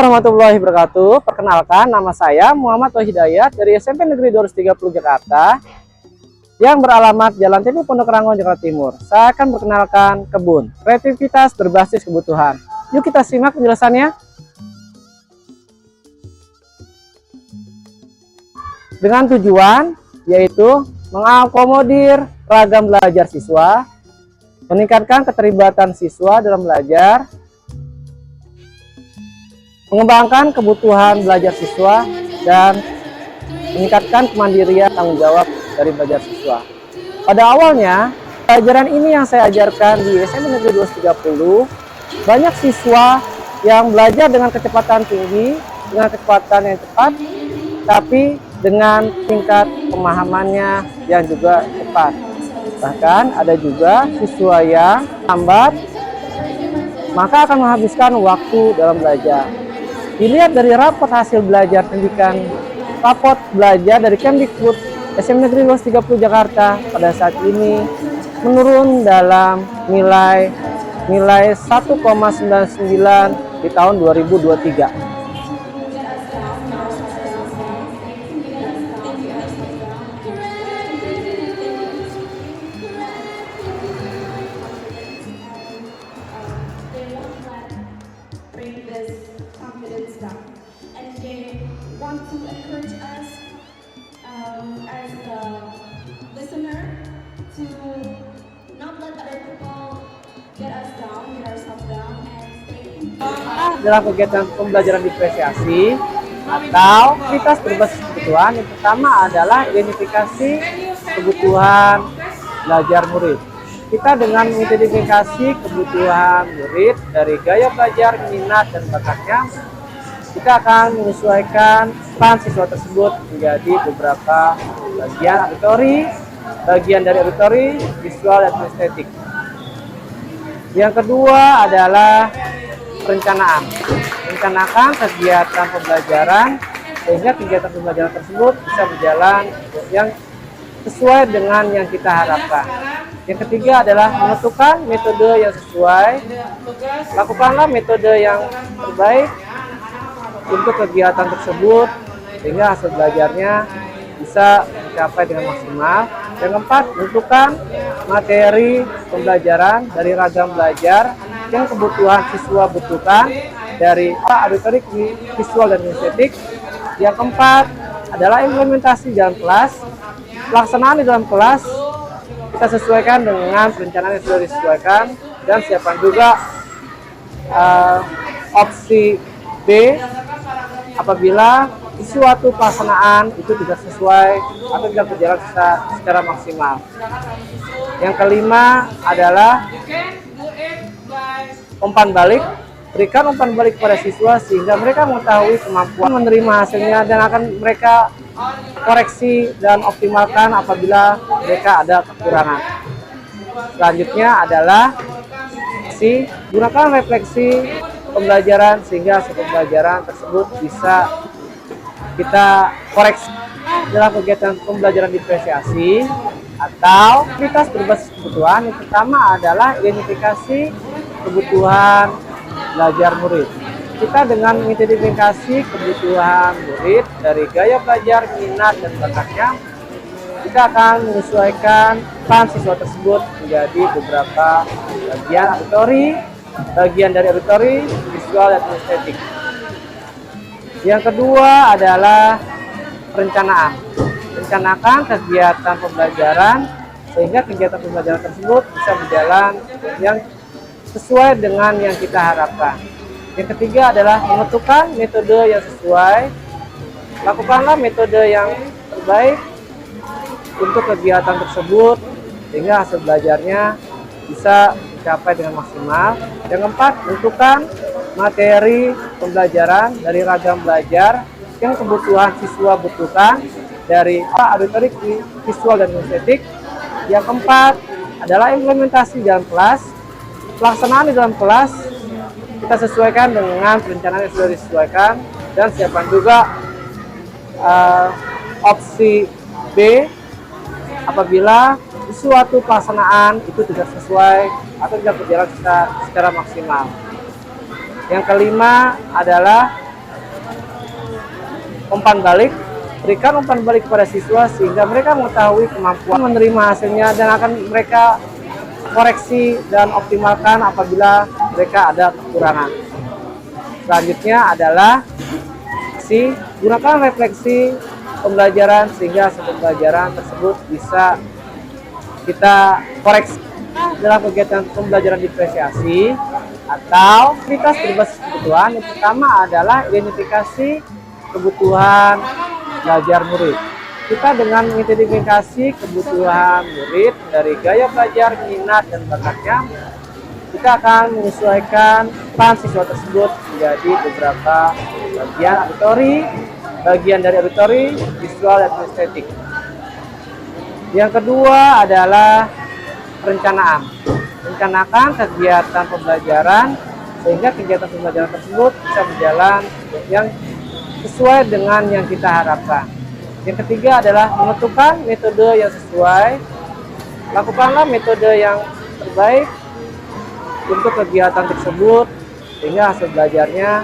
warahmatullahi wabarakatuh. Perkenalkan, nama saya Muhammad Wahidayat dari SMP Negeri 230 Jakarta yang beralamat Jalan TP Pondok Rangon, Jakarta Timur. Saya akan perkenalkan kebun kreativitas berbasis kebutuhan. Yuk kita simak penjelasannya. Dengan tujuan yaitu mengakomodir ragam belajar siswa, meningkatkan keterlibatan siswa dalam belajar, mengembangkan kebutuhan belajar siswa, dan meningkatkan kemandirian tanggung jawab dari belajar siswa. Pada awalnya, pelajaran ini yang saya ajarkan di SMP Negeri 230, banyak siswa yang belajar dengan kecepatan tinggi, dengan kecepatan yang cepat, tapi dengan tingkat pemahamannya yang juga cepat. Bahkan ada juga siswa yang lambat, maka akan menghabiskan waktu dalam belajar. Dilihat dari raport hasil belajar pendidikan raport belajar dari Kemdikbud SMP Negeri 230 Jakarta pada saat ini menurun dalam nilai 1,99 di tahun 2023. And they want to encourage us as the listener to not let other people get us down, get ourselves down, and stay. Dalam kegiatan pembelajaran diferensiasi atau aktivitas berbasis kebutuhan, yang pertama adalah identifikasi kebutuhan belajar murid. Kita dengan mengidentifikasi kebutuhan murid dari gaya belajar, minat, dan bakatnya, kita akan menyesuaikan peran siswa tersebut menjadi beberapa bagian auditori, bagian dari auditori, visual, dan estetik. Yang kedua adalah perencanaan. Merencanakan kegiatan pembelajaran sehingga kegiatan pembelajaran tersebut bisa berjalan yang sesuai dengan yang kita harapkan. Yang ketiga adalah menentukan metode yang sesuai. Lakukanlah metode yang terbaik untuk kegiatan tersebut sehingga hasil belajarnya bisa dicapai dengan maksimal. Yang keempat, tentukan materi pembelajaran dari ragam belajar yang kebutuhan siswa butuhkan dari auditori, visual, dan estetik. Yang keempat adalah implementasi dalam kelas. Pelaksanaan di dalam kelas kita sesuaikan dengan perencanaan yang sudah disesuaikan, dan siapkan juga opsi B apabila suatu pelaksanaan itu tidak sesuai atau tidak berjalan secara maksimal. Yang kelima adalah umpan balik. Berikan umpan balik kepada siswa sehingga mereka mengetahui kemampuan menerima hasilnya dan akan mereka koreksi dan optimalkan apabila mereka ada kekurangan. Selanjutnya adalah gunakan refleksi pembelajaran sehingga hasil pembelajaran tersebut bisa kita koreksi. Dalam kegiatan pembelajaran diferensiasi atau aktivitas berbasis kebutuhan, yang pertama adalah identifikasi kebutuhan belajar murid. Kita dengan mengidentifikasi kebutuhan murid dari gaya belajar, minat, dan bakatnya, kita akan menyesuaikan peran siswa tersebut menjadi beberapa bagian auditori, bagian dari auditori, visual, dan estetik. Yang kedua adalah perencanaan. Rencanakan kegiatan pembelajaran sehingga kegiatan pembelajaran tersebut bisa berjalan yang sesuai dengan yang kita harapkan. Yang ketiga adalah menentukan metode yang sesuai. Lakukanlah metode yang terbaik untuk kegiatan tersebut sehingga hasil belajarnya bisa dicapai dengan maksimal. Yang keempat, tentukan materi pembelajaran dari ragam belajar yang kebutuhan siswa butuhkan dari auditori, visual, dan estetik. Yang keempat adalah implementasi dalam kelas. Pelaksanaan di dalam kelas kita sesuaikan dengan perencanaan yang sudah disesuaikan, dan siapkan juga opsi B apabila suatu pelaksanaan itu tidak sesuai atau tidak berjalan secara maksimal. Yang kelima adalah umpan balik. Berikan umpan balik kepada siswa sehingga mereka mengetahui kemampuan menerima hasilnya dan akan mereka koreksi dan optimalkan apabila mereka ada kekurangan. Selanjutnya adalah gunakan refleksi pembelajaran sehingga hasil pembelajaran tersebut bisa kita koreksi dalam kegiatan pembelajaran diferensiasi atau aktivitas berbasis kebutuhan. Yang pertama adalah identifikasi kebutuhan belajar murid. Kita dengan mengidentifikasi kebutuhan murid dari gaya belajar, minat, dan bakatnya, kita akan menyesuaikan peran siswa tersebut menjadi beberapa bagian auditori, bagian dari auditori, visual, dan estetik. Yang kedua adalah perencanaan. Rencanakan kegiatan pembelajaran sehingga kegiatan pembelajaran tersebut bisa berjalan yang sesuai dengan yang kita harapkan. Yang ketiga adalah menentukan metode yang sesuai. Lakukanlah metode yang terbaik untuk kegiatan tersebut sehingga hasil belajarnya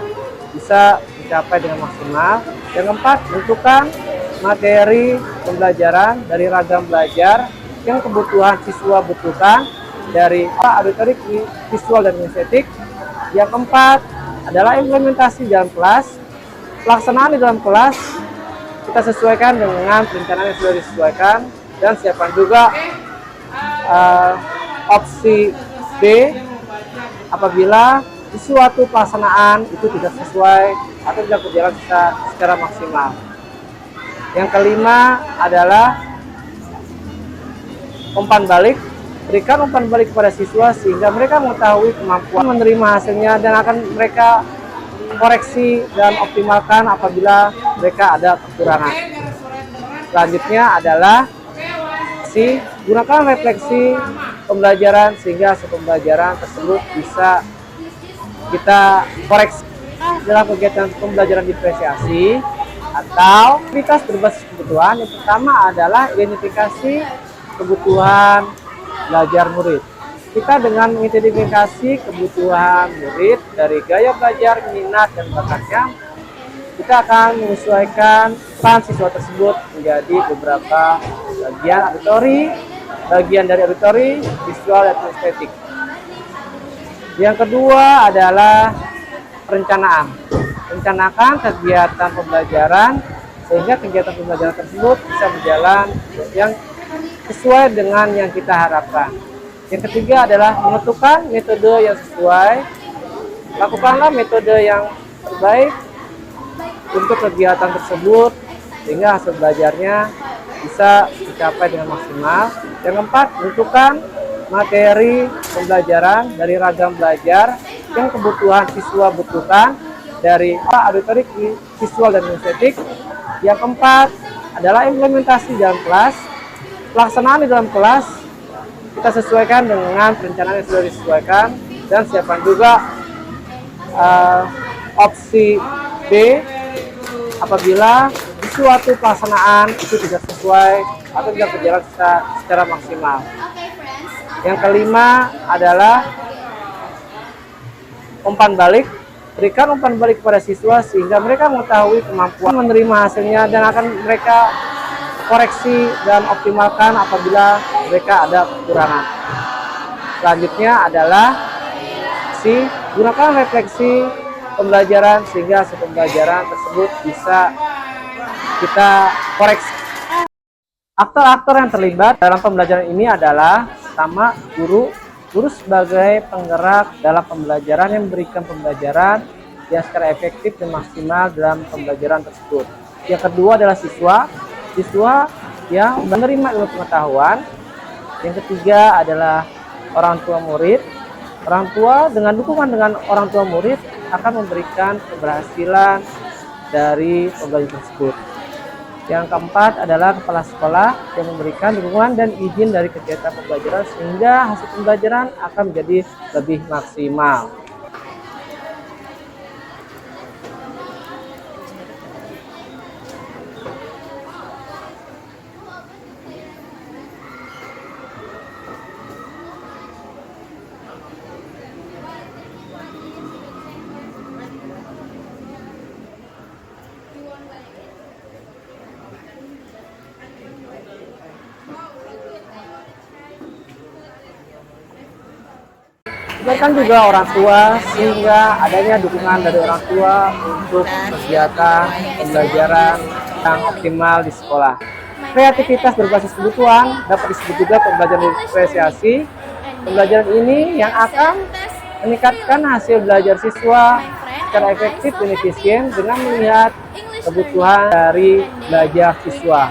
bisa dicapai dengan maksimal. Yang keempat, tentukan materi pembelajaran dari ragam belajar yang kebutuhan siswa butuhkan dari auditori, visual, dan estetik. Yang keempat adalah implementasi dalam kelas. Pelaksanaan di dalam kelas kita sesuaikan dengan perencanaan yang sudah disesuaikan dan siapkan juga opsi B apabila suatu pelaksanaan itu tidak sesuai atau tidak berjalan secara maksimal. Yang kelima adalah umpan balik. Berikan umpan balik kepada siswa sehingga mereka mengetahui kemampuan menerima hasilnya dan akan mereka koreksi dan optimalkan apabila mereka ada kekurangan. Selanjutnya adalah gunakan refleksi pembelajaran sehingga hasil pembelajaran tersebut bisa kita koreksi dalam kegiatan pembelajaran diferensiasi atau aktivitas berbasis kebutuhan. Yang pertama adalah identifikasi kebutuhan belajar murid. Kita dengan mengidentifikasi kebutuhan murid dari gaya belajar, minat, dan bakatnya, kita akan menyesuaikan peran siswa tersebut menjadi beberapa bagian auditori, bagian dari auditori, visual, dan estetik. Yang kedua adalah perencanaan. Rencanakan kegiatan pembelajaran sehingga kegiatan pembelajaran tersebut bisa berjalan yang sesuai dengan yang kita harapkan. Yang ketiga adalah menentukan metode yang sesuai. Lakukanlah metode yang terbaik untuk kegiatan tersebut sehingga hasil belajarnya bisa dicapai dengan maksimal. Yang keempat, tentukan materi pembelajaran dari ragam belajar yang kebutuhan siswa butuhkan dari auditori, visual, dan estetik. Yang keempat adalah implementasi dalam kelas. Pelaksanaan di dalam kelas kita sesuaikan dengan perencanaan yang sudah disesuaikan dan siapkan juga opsi B apabila suatu pelaksanaan itu tidak sesuai atau tidak berjalan secara maksimal. Yang kelima adalah umpan balik. Berikan umpan balik kepada siswa sehingga mereka mengetahui kemampuan menerima hasilnya dan akan mereka koreksi dan optimalkan apabila mereka ada kekurangan. Selanjutnya adalah gunakan refleksi pembelajaran sehingga hasil pembelajaran tersebut bisa kita koreksi. Aktor-aktor yang terlibat dalam pembelajaran ini adalah pertama guru sebagai penggerak dalam pembelajaran yang memberikan pembelajaran yang secara efektif dan maksimal dalam pembelajaran tersebut. Yang kedua adalah siswa yang menerima ilmu pengetahuan. Yang ketiga adalah orang tua murid. Orang tua dengan dukungan dengan orang tua murid akan memberikan keberhasilan dari pembelajaran tersebut. Yang keempat adalah kepala sekolah yang memberikan dukungan dan izin dari kegiatan pembelajaran sehingga hasil pembelajaran akan menjadi lebih maksimal. melibatkan juga orang tua sehingga adanya dukungan dari orang tua untuk kegiatan pembelajaran yang optimal di sekolah. Kreativitas berbasis kebutuhan dapat disebut juga pembelajaran diferensiasi. Pembelajaran ini yang akan meningkatkan hasil belajar siswa secara efektif dan efisien dengan melihat kebutuhan dari belajar siswa.